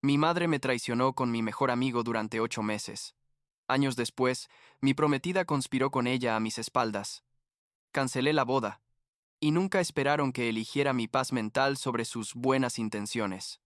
Mi madre me traicionó con mi mejor amigo durante 8 meses. Años después, mi prometida conspiró con ella a mis espaldas. Cancelé la boda, y nunca esperaron que eligiera mi paz mental sobre sus buenas intenciones.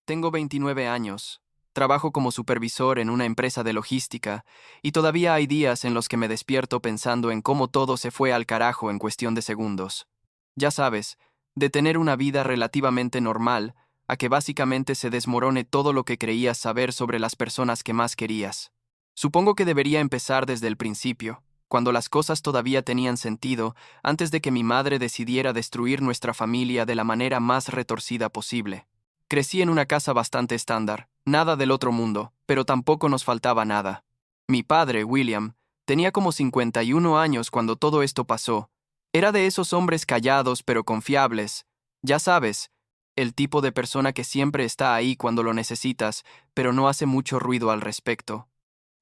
Tengo 29 años, trabajo como supervisor en una empresa de logística, y todavía hay días en los que me despierto pensando en cómo todo se fue al carajo en cuestión de segundos. Ya sabes, de tener una vida relativamente normal, a que básicamente se desmorone todo lo que creías saber sobre las personas que más querías. Supongo que debería empezar desde el principio, cuando las cosas todavía tenían sentido, antes de que mi madre decidiera destruir nuestra familia de la manera más retorcida posible. Crecí en una casa bastante estándar, nada del otro mundo, pero tampoco nos faltaba nada. Mi padre, William, tenía como 51 años cuando todo esto pasó. Era de esos hombres callados pero confiables. Ya sabes, el tipo de persona que siempre está ahí cuando lo necesitas, pero no hace mucho ruido al respecto.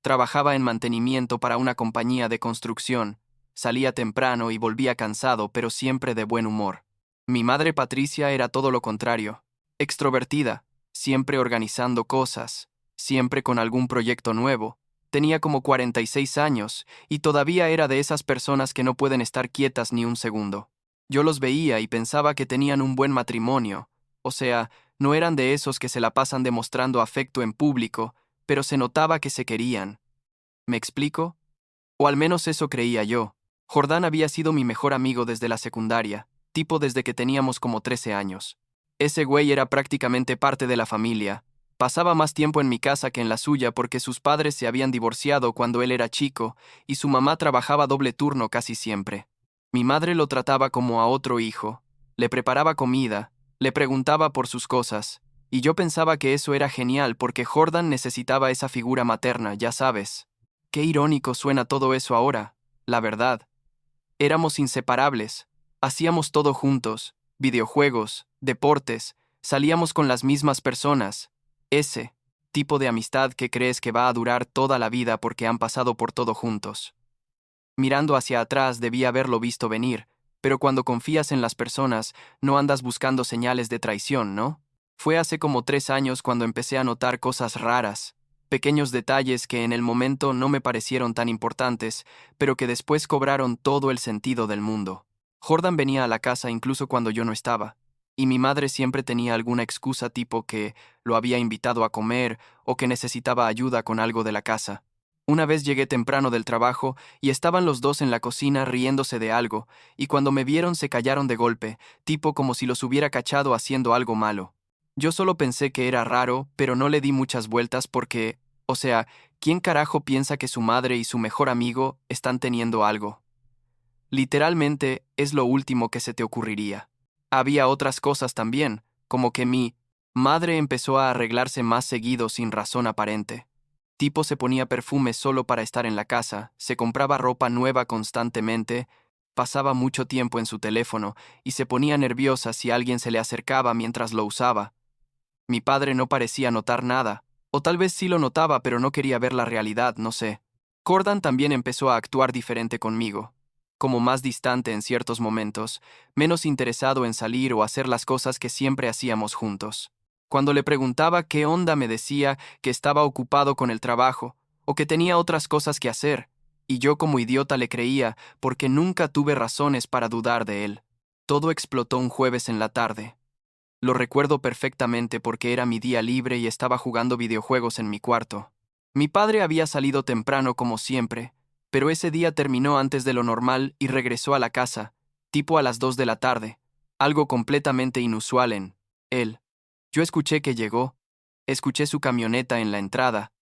Trabajaba en mantenimiento para una compañía de construcción. Salía temprano y volvía cansado, pero siempre de buen humor. Mi madre Patricia era todo lo contrario. Extrovertida, siempre organizando cosas, siempre con algún proyecto nuevo. Tenía como 46 años y todavía era de esas personas que no pueden estar quietas ni un segundo. Yo los veía y pensaba que tenían un buen matrimonio. O sea, no eran de esos que se la pasan demostrando afecto en público, pero se notaba que se querían. ¿Me explico? O al menos eso creía yo. Jordán había sido mi mejor amigo desde la secundaria, tipo desde que teníamos como 13 años. Ese güey era prácticamente parte de la familia. Pasaba más tiempo en mi casa que en la suya porque sus padres se habían divorciado cuando él era chico y su mamá trabajaba doble turno casi siempre. Mi madre lo trataba como a otro hijo. Le preparaba comida, le preguntaba por sus cosas, y yo pensaba que eso era genial porque Jordan necesitaba esa figura materna, ya sabes. Qué irónico suena todo eso ahora, la verdad. Éramos inseparables, hacíamos todo juntos, videojuegos, deportes, salíamos con las mismas personas. Ese tipo de amistad que crees que va a durar toda la vida porque han pasado por todo juntos. Mirando hacia atrás debí haberlo visto venir, pero cuando confías en las personas, no andas buscando señales de traición, ¿no? Fue hace como 3 años cuando empecé a notar cosas raras, pequeños detalles que en el momento no me parecieron tan importantes, pero que después cobraron todo el sentido del mundo. Jordan venía a la casa incluso cuando yo no estaba, y mi madre siempre tenía alguna excusa tipo que lo había invitado a comer o que necesitaba ayuda con algo de la casa. Una vez llegué temprano del trabajo y estaban los dos en la cocina riéndose de algo, y cuando me vieron se callaron de golpe, tipo como si los hubiera cachado haciendo algo malo. Yo solo pensé que era raro, pero no le di muchas vueltas porque, o sea, ¿quién carajo piensa que su madre y su mejor amigo están teniendo algo? Literalmente es lo último que se te ocurriría. Había otras cosas también, como que mi madre empezó a arreglarse más seguido sin razón aparente. Tipo se ponía perfume solo para estar en la casa, se compraba ropa nueva constantemente, pasaba mucho tiempo en su teléfono y se ponía nerviosa si alguien se le acercaba mientras lo usaba. Mi padre no parecía notar nada, o tal vez sí lo notaba pero no quería ver la realidad, no sé. Cordan también empezó a actuar diferente conmigo, como más distante en ciertos momentos, menos interesado en salir o hacer las cosas que siempre hacíamos juntos. Cuando le preguntaba qué onda me decía que estaba ocupado con el trabajo, o que tenía otras cosas que hacer, y yo como idiota le creía porque nunca tuve razones para dudar de él. Todo explotó un jueves en la tarde. Lo recuerdo perfectamente porque era mi día libre y estaba jugando videojuegos en mi cuarto. Mi padre había salido temprano como siempre, pero ese día terminó antes de lo normal y regresó a la casa, tipo a las 2 de la tarde, algo completamente inusual en él. Yo escuché que llegó, escuché su camioneta en la entrada,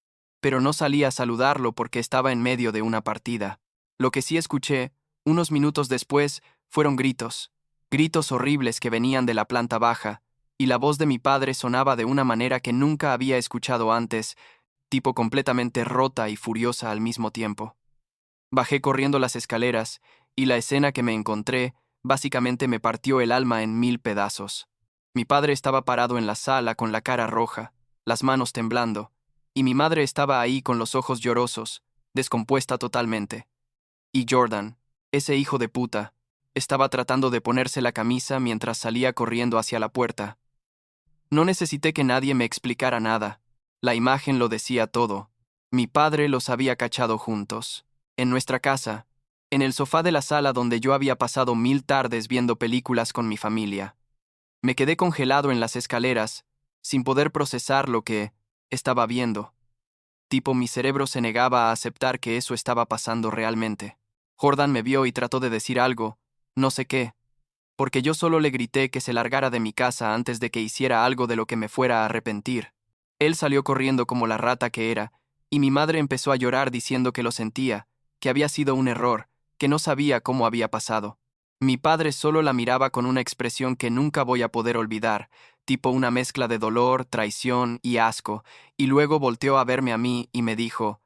pero no salí a saludarlo porque estaba en medio de una partida. Lo que sí escuché, unos minutos después, fueron gritos, gritos horribles que venían de la planta baja, y la voz de mi padre sonaba de una manera que nunca había escuchado antes, tipo completamente rota y furiosa al mismo tiempo. Bajé corriendo las escaleras, y la escena que me encontré básicamente me partió el alma en 1000 pedazos. Mi padre estaba parado en la sala con la cara roja, las manos temblando, y mi madre estaba ahí con los ojos llorosos, descompuesta totalmente. Y Jordan, ese hijo de puta, estaba tratando de ponerse la camisa mientras salía corriendo hacia la puerta. No necesité que nadie me explicara nada. La imagen lo decía todo. Mi padre los había cachado juntos. En nuestra casa, en el sofá de la sala donde yo había pasado 1000 tardes viendo películas con mi familia. Me quedé congelado en las escaleras, sin poder procesar lo que estaba viendo. Tipo, mi cerebro se negaba a aceptar que eso estaba pasando realmente. Jordan me vio y trató de decir algo, no sé qué, porque yo solo le grité que se largara de mi casa antes de que hiciera algo de lo que me fuera a arrepentir. Él salió corriendo como la rata que era, y mi madre empezó a llorar diciendo que lo sentía, que había sido un error, que no sabía cómo había pasado. Mi padre solo la miraba con una expresión que nunca voy a poder olvidar, tipo una mezcla de dolor, traición y asco, y luego volteó a verme a mí y me dijo,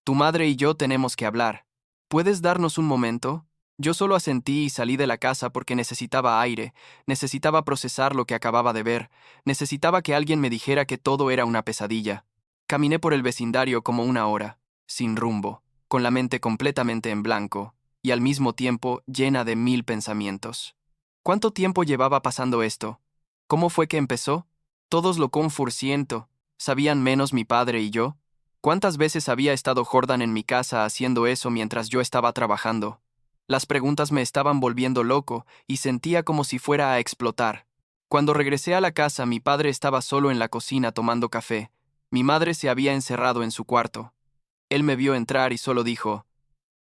«Tu madre y yo tenemos que hablar. ¿Puedes darnos un momento?» Yo solo asentí y salí de la casa porque necesitaba aire, necesitaba procesar lo que acababa de ver, necesitaba que alguien me dijera que todo era una pesadilla. Caminé por el vecindario como 1 hora, sin rumbo, con la mente completamente en blanco, y al mismo tiempo llena de 1000 pensamientos. ¿Cuánto tiempo llevaba pasando esto? ¿Cómo fue que empezó? Todos lo confursiento, ¿sabían menos mi padre y yo? ¿Cuántas veces había estado Jordan en mi casa haciendo eso mientras yo estaba trabajando? Las preguntas me estaban volviendo loco y sentía como si fuera a explotar. Cuando regresé a la casa, mi padre estaba solo en la cocina tomando café. Mi madre se había encerrado en su cuarto. Él me vio entrar y solo dijo,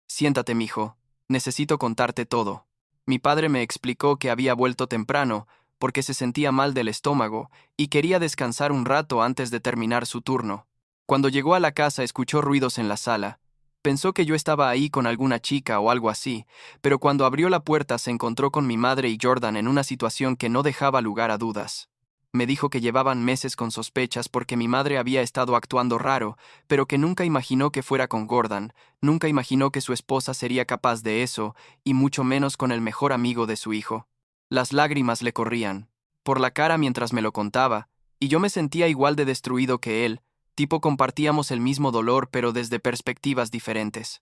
«Siéntate, mijo. Necesito contarte todo». Mi padre me explicó que había vuelto temprano porque se sentía mal del estómago y quería descansar un rato antes de terminar su turno. Cuando llegó a la casa escuchó ruidos en la sala. Pensó que yo estaba ahí con alguna chica o algo así, pero cuando abrió la puerta se encontró con mi madre y Jordan en una situación que no dejaba lugar a dudas. Me dijo que llevaban meses con sospechas porque mi madre había estado actuando raro, pero que nunca imaginó que fuera con Gordon, nunca imaginó que su esposa sería capaz de eso, y mucho menos con el mejor amigo de su hijo. Las lágrimas le corrían por la cara mientras me lo contaba, y yo me sentía igual de destruido que él, tipo compartíamos el mismo dolor pero desde perspectivas diferentes.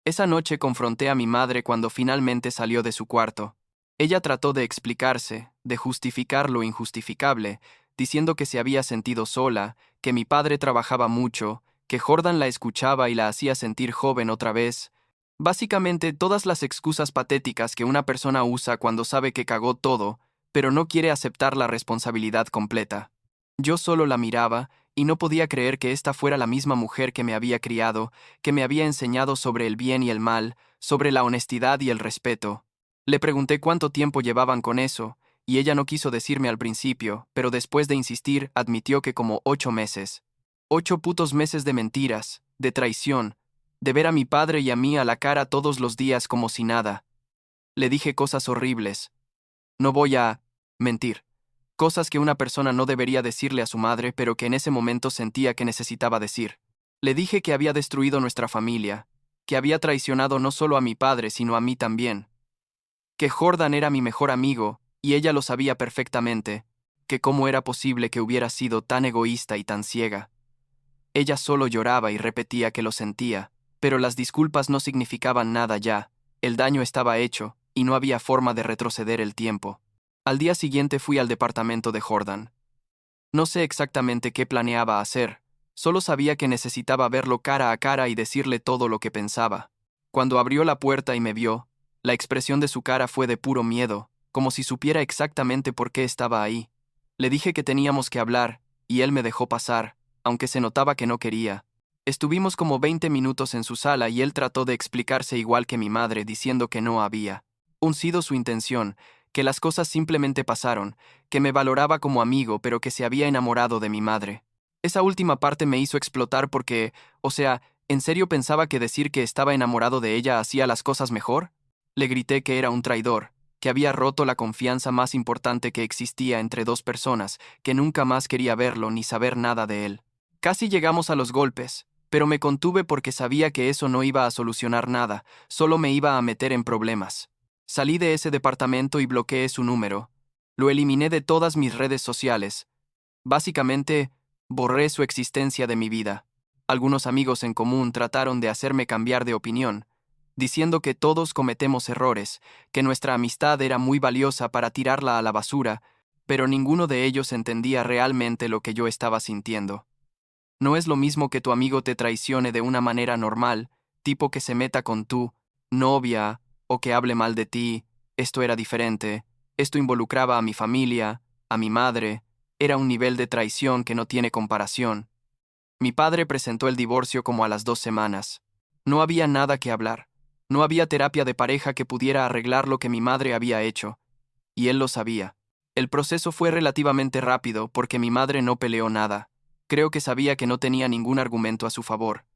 Esa noche confronté a mi madre cuando finalmente salió de su cuarto. Ella trató de explicarse, de justificar lo injustificable, diciendo que se había sentido sola, que mi padre trabajaba mucho, que Jordan la escuchaba y la hacía sentir joven otra vez. Básicamente todas las excusas patéticas que una persona usa cuando sabe que cagó todo, pero no quiere aceptar la responsabilidad completa. Yo solo la miraba y no podía creer que esta fuera la misma mujer que me había criado, que me había enseñado sobre el bien y el mal, sobre la honestidad y el respeto. Le pregunté cuánto tiempo llevaban con eso, y ella no quiso decirme al principio, pero después de insistir admitió que como 8 meses. 8 putos meses de mentiras, de traición, de ver a mi padre y a mí a la cara todos los días como si nada. Le dije cosas horribles. No voy a mentir. Cosas que una persona no debería decirle a su madre, pero que en ese momento sentía que necesitaba decir. Le dije que había destruido nuestra familia, que había traicionado no solo a mi padre, sino a mí también, que Jordan era mi mejor amigo, y ella lo sabía perfectamente, que cómo era posible que hubiera sido tan egoísta y tan ciega. Ella solo lloraba y repetía que lo sentía, pero las disculpas no significaban nada ya, el daño estaba hecho, y no había forma de retroceder el tiempo. Al día siguiente fui al departamento de Jordan. No sé exactamente qué planeaba hacer, solo sabía que necesitaba verlo cara a cara y decirle todo lo que pensaba. Cuando abrió la puerta y me vio, la expresión de su cara fue de puro miedo, como si supiera exactamente por qué estaba ahí. Le dije que teníamos que hablar, y él me dejó pasar, aunque se notaba que no quería. Estuvimos como 20 minutos en su sala y él trató de explicarse igual que mi madre, diciendo que no había sido su intención, que las cosas simplemente pasaron, que me valoraba como amigo, pero que se había enamorado de mi madre. Esa última parte me hizo explotar porque, o sea, ¿en serio pensaba que decir que estaba enamorado de ella hacía las cosas mejor? Le grité que era un traidor, que había roto la confianza más importante que existía entre dos personas, que nunca más quería verlo ni saber nada de él. Casi llegamos a los golpes, pero me contuve porque sabía que eso no iba a solucionar nada, solo me iba a meter en problemas. Salí de ese departamento y bloqueé su número. Lo eliminé de todas mis redes sociales. Básicamente, borré su existencia de mi vida. Algunos amigos en común trataron de hacerme cambiar de opinión, diciendo que todos cometemos errores, que nuestra amistad era muy valiosa para tirarla a la basura, pero ninguno de ellos entendía realmente lo que yo estaba sintiendo. No es lo mismo que tu amigo te traicione de una manera normal, tipo que se meta con tu novia o que hable mal de ti. Esto era diferente. Esto involucraba a mi familia, a mi madre. Era un nivel de traición que no tiene comparación. Mi padre presentó el divorcio como a las 2 semanas. No había nada que hablar. No había terapia de pareja que pudiera arreglar lo que mi madre había hecho. Y él lo sabía. El proceso fue relativamente rápido porque mi madre no peleó nada. Creo que sabía que no tenía ningún argumento a su favor.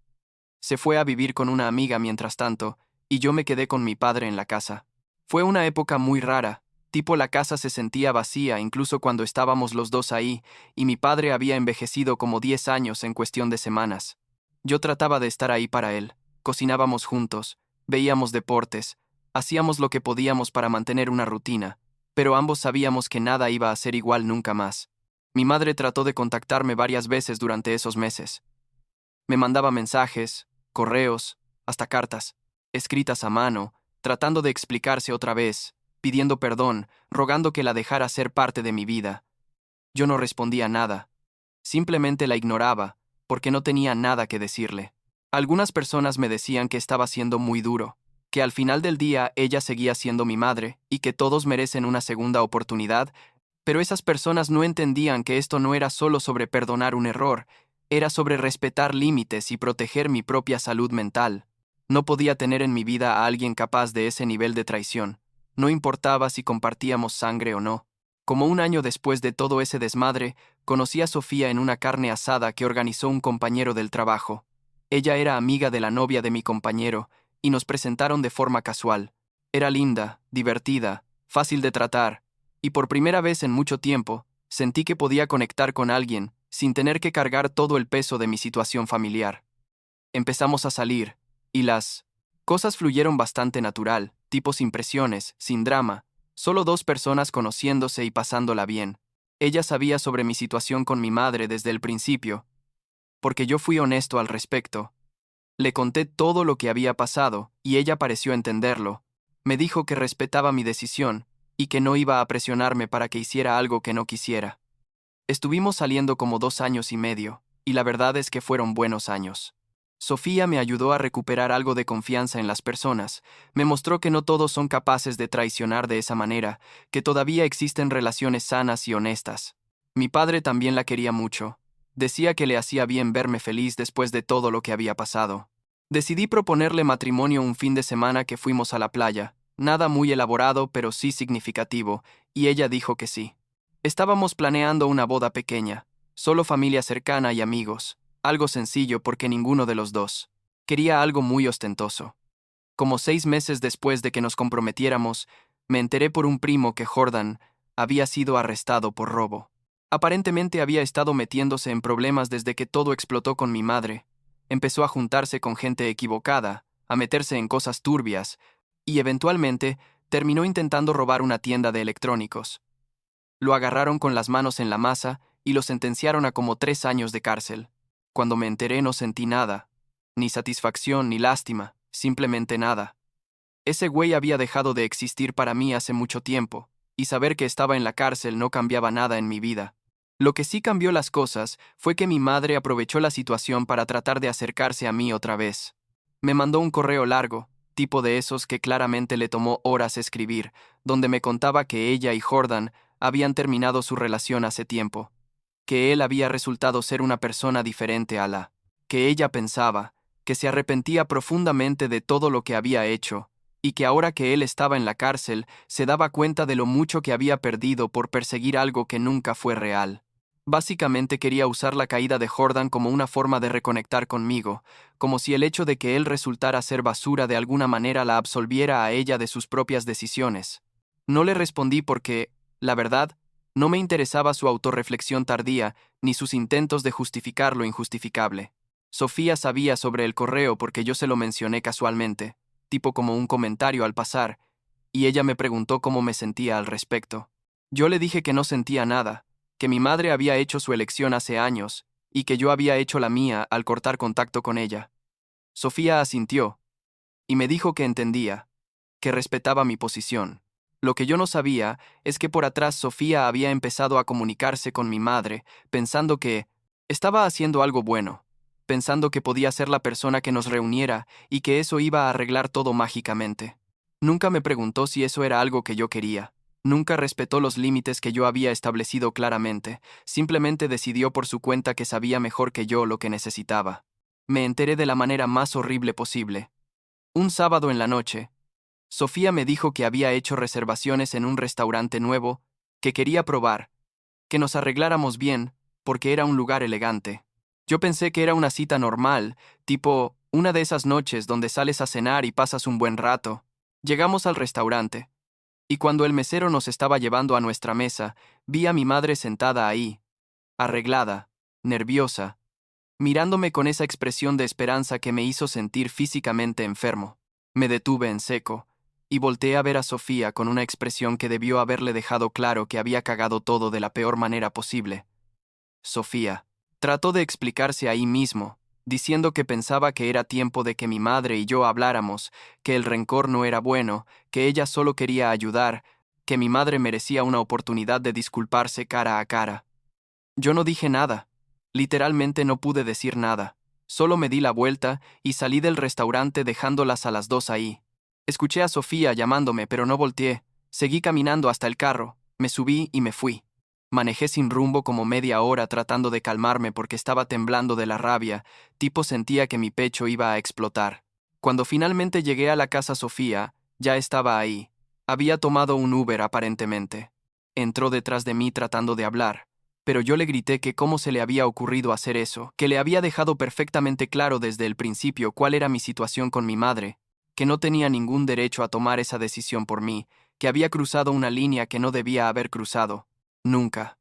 Se fue a vivir con una amiga mientras tanto, y yo me quedé con mi padre en la casa. Fue una época muy rara, tipo la casa se sentía vacía incluso cuando estábamos los dos ahí, y mi padre había envejecido como 10 años en cuestión de semanas. Yo trataba de estar ahí para él, cocinábamos juntos, veíamos deportes, hacíamos lo que podíamos para mantener una rutina, pero ambos sabíamos que nada iba a ser igual nunca más. Mi madre trató de contactarme varias veces durante esos meses. Me mandaba mensajes, correos, hasta cartas, escritas a mano, tratando de explicarse otra vez, pidiendo perdón, rogando que la dejara ser parte de mi vida. Yo no respondía nada. Simplemente la ignoraba, porque no tenía nada que decirle. Algunas personas me decían que estaba siendo muy duro, que al final del día ella seguía siendo mi madre y que todos merecen una segunda oportunidad, pero esas personas no entendían que esto no era solo sobre perdonar un error, era sobre respetar límites y proteger mi propia salud mental. No podía tener en mi vida a alguien capaz de ese nivel de traición. No importaba si compartíamos sangre o no. Como un año después de todo ese desmadre, conocí a Sofía en una carne asada que organizó un compañero del trabajo. Ella era amiga de la novia de mi compañero, y nos presentaron de forma casual. Era linda, divertida, fácil de tratar, y por primera vez en mucho tiempo, sentí que podía conectar con alguien, sin tener que cargar todo el peso de mi situación familiar. Empezamos a salir, y las cosas fluyeron bastante natural, tipo sin presiones, sin drama, solo dos personas conociéndose y pasándola bien. Ella sabía sobre mi situación con mi madre desde el principio, porque yo fui honesto al respecto. Le conté todo lo que había pasado, y ella pareció entenderlo. Me dijo que respetaba mi decisión, y que no iba a presionarme para que hiciera algo que no quisiera. Estuvimos saliendo como 2 años y medio, y la verdad es que fueron buenos años. Sofía me ayudó a recuperar algo de confianza en las personas, me mostró que no todos son capaces de traicionar de esa manera, que todavía existen relaciones sanas y honestas. Mi padre también la quería mucho. Decía que le hacía bien verme feliz después de todo lo que había pasado. Decidí proponerle matrimonio un fin de semana que fuimos a la playa, nada muy elaborado pero sí significativo, y ella dijo que sí. Estábamos planeando una boda pequeña, solo familia cercana y amigos, algo sencillo porque ninguno de los dos quería algo muy ostentoso. Como 6 meses después de que nos comprometiéramos, me enteré por un primo que Jordan había sido arrestado por robo. Aparentemente había estado metiéndose en problemas desde que todo explotó con mi madre. Empezó a juntarse con gente equivocada, a meterse en cosas turbias, y eventualmente terminó intentando robar una tienda de electrónicos. Lo agarraron con las manos en la masa y lo sentenciaron a como 3 años de cárcel. Cuando me enteré no sentí nada, ni satisfacción ni lástima, simplemente nada. Ese güey había dejado de existir para mí hace mucho tiempo, y saber que estaba en la cárcel no cambiaba nada en mi vida. Lo que sí cambió las cosas fue que mi madre aprovechó la situación para tratar de acercarse a mí otra vez. Me mandó un correo largo, tipo de esos que claramente le tomó horas escribir, donde me contaba que ella y Jordan habían terminado su relación hace tiempo, que él había resultado ser una persona diferente a la que ella pensaba, que se arrepentía profundamente de todo lo que había hecho, y que ahora que él estaba en la cárcel se daba cuenta de lo mucho que había perdido por perseguir algo que nunca fue real. Básicamente quería usar la caída de Jordan como una forma de reconectar conmigo, como si el hecho de que él resultara ser basura de alguna manera la absolviera a ella de sus propias decisiones. No le respondí porque, la verdad, no me interesaba su autorreflexión tardía ni sus intentos de justificar lo injustificable. Sofía sabía sobre el correo porque yo se lo mencioné casualmente, tipo como un comentario al pasar, y ella me preguntó cómo me sentía al respecto. Yo le dije que no sentía nada, que mi madre había hecho su elección hace años, y que yo había hecho la mía al cortar contacto con ella. Sofía asintió, y me dijo que entendía, que respetaba mi posición. Lo que yo no sabía es que por atrás Sofía había empezado a comunicarse con mi madre, pensando que estaba haciendo algo bueno, pensando que podía ser la persona que nos reuniera y que eso iba a arreglar todo mágicamente. Nunca me preguntó si eso era algo que yo quería. Nunca respetó los límites que yo había establecido claramente, simplemente decidió por su cuenta que sabía mejor que yo lo que necesitaba. Me enteré de la manera más horrible posible. Un sábado en la noche, Sofía me dijo que había hecho reservaciones en un restaurante nuevo, que quería probar, que nos arregláramos bien, porque era un lugar elegante. Yo pensé que era una cita normal, tipo una de esas noches donde sales a cenar y pasas un buen rato. Llegamos al restaurante, y cuando el mesero nos estaba llevando a nuestra mesa, vi a mi madre sentada ahí, arreglada, nerviosa, mirándome con esa expresión de esperanza que me hizo sentir físicamente enfermo. Me detuve en seco, y volteé a ver a Sofía con una expresión que debió haberle dejado claro que había cagado todo de la peor manera posible. Sofía trató de explicarse ahí mismo, diciendo que pensaba que era tiempo de que mi madre y yo habláramos, que el rencor no era bueno, que ella solo quería ayudar, que mi madre merecía una oportunidad de disculparse cara a cara. Yo no dije nada. Literalmente no pude decir nada. Solo me di la vuelta y salí del restaurante dejándolas a las dos ahí. Escuché a Sofía llamándome, pero no volteé. Seguí caminando hasta el carro, me subí y me fui. Manejé sin rumbo como media hora tratando de calmarme porque estaba temblando de la rabia, tipo sentía que mi pecho iba a explotar. Cuando finalmente llegué a la casa Sofía, ya estaba ahí. Había tomado un Uber aparentemente. Entró detrás de mí tratando de hablar, pero yo le grité que cómo se le había ocurrido hacer eso, que le había dejado perfectamente claro desde el principio cuál era mi situación con mi madre, que no tenía ningún derecho a tomar esa decisión por mí, que había cruzado una línea que no debía haber cruzado. Nunca.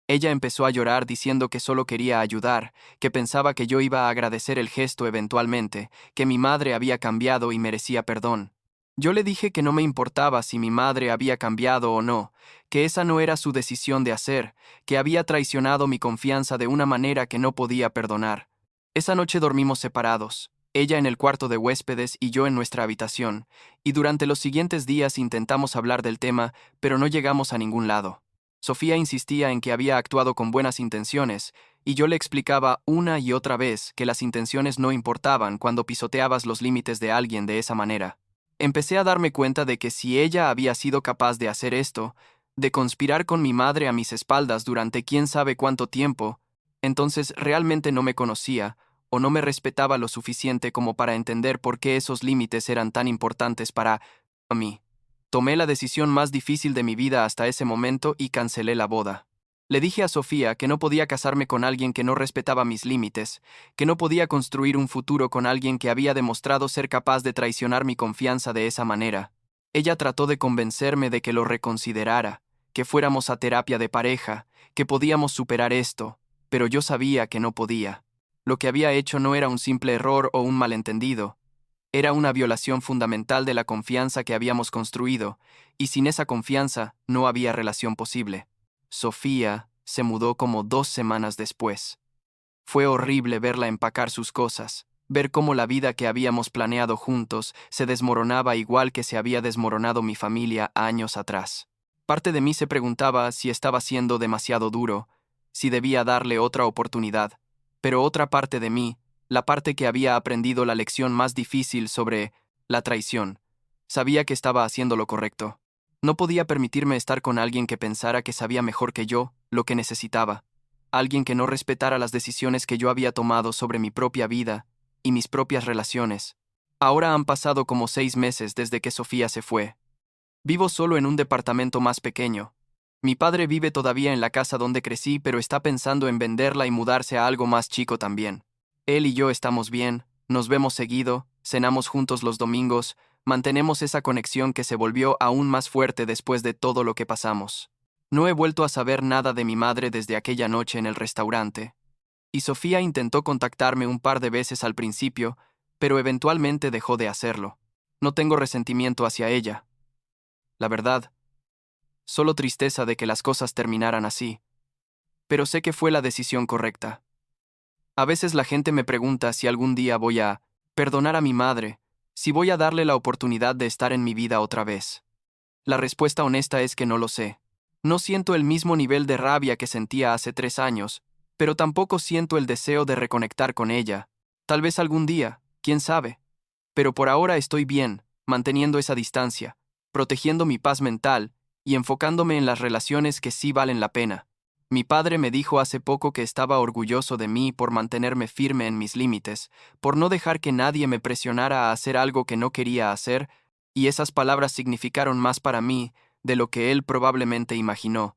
Ella empezó a llorar diciendo que solo quería ayudar, que pensaba que yo iba a agradecer el gesto eventualmente, que mi madre había cambiado y merecía perdón. Yo le dije que no me importaba si mi madre había cambiado o no, que esa no era su decisión de hacer, que había traicionado mi confianza de una manera que no podía perdonar. Esa noche dormimos separados, ella en el cuarto de huéspedes y yo en nuestra habitación, y durante los siguientes días intentamos hablar del tema, pero no llegamos a ningún lado. Sofía insistía en que había actuado con buenas intenciones, y yo le explicaba una y otra vez que las intenciones no importaban cuando pisoteabas los límites de alguien de esa manera. Empecé a darme cuenta de que si ella había sido capaz de hacer esto, de conspirar con mi madre a mis espaldas durante quién sabe cuánto tiempo, entonces realmente no me conocía o no me respetaba lo suficiente como para entender por qué esos límites eran tan importantes para mí. Tomé la decisión más difícil de mi vida hasta ese momento y cancelé la boda. Le dije a Sofía que no podía casarme con alguien que no respetaba mis límites, que no podía construir un futuro con alguien que había demostrado ser capaz de traicionar mi confianza de esa manera. Ella trató de convencerme de que lo reconsiderara, que fuéramos a terapia de pareja, que podíamos superar esto, pero yo sabía que no podía. Lo que había hecho no era un simple error o un malentendido, era una violación fundamental de la confianza que habíamos construido, y sin esa confianza no había relación posible. Sofía se mudó como 2 semanas después. Fue horrible verla empacar sus cosas, ver cómo la vida que habíamos planeado juntos se desmoronaba igual que se había desmoronado mi familia años atrás. Parte de mí se preguntaba si estaba siendo demasiado duro, si debía darle otra oportunidad, pero otra parte de mí, la parte que había aprendido la lección más difícil sobre la traición, sabía que estaba haciendo lo correcto. No podía permitirme estar con alguien que pensara que sabía mejor que yo lo que necesitaba, alguien que no respetara las decisiones que yo había tomado sobre mi propia vida y mis propias relaciones. Ahora han pasado como 6 meses desde que Sofía se fue. Vivo solo en un departamento más pequeño. Mi padre vive todavía en la casa donde crecí, pero está pensando en venderla y mudarse a algo más chico también. Él y yo estamos bien, nos vemos seguido, cenamos juntos los domingos, mantenemos esa conexión que se volvió aún más fuerte después de todo lo que pasamos. No he vuelto a saber nada de mi madre desde aquella noche en el restaurante. Y Sofía intentó contactarme un par de veces al principio, pero eventualmente dejó de hacerlo. No tengo resentimiento hacia ella. La verdad, solo tristeza de que las cosas terminaran así. Pero sé que fue la decisión correcta. A veces la gente me pregunta si algún día voy a perdonar a mi madre, si voy a darle la oportunidad de estar en mi vida otra vez. La respuesta honesta es que no lo sé. No siento el mismo nivel de rabia que sentía hace 3 años, pero tampoco siento el deseo de reconectar con ella. Tal vez algún día, quién sabe. Pero por ahora estoy bien, manteniendo esa distancia, protegiendo mi paz mental y enfocándome en las relaciones que sí valen la pena. Mi padre me dijo hace poco que estaba orgulloso de mí por mantenerme firme en mis límites, por no dejar que nadie me presionara a hacer algo que no quería hacer, y esas palabras significaron más para mí de lo que él probablemente imaginó.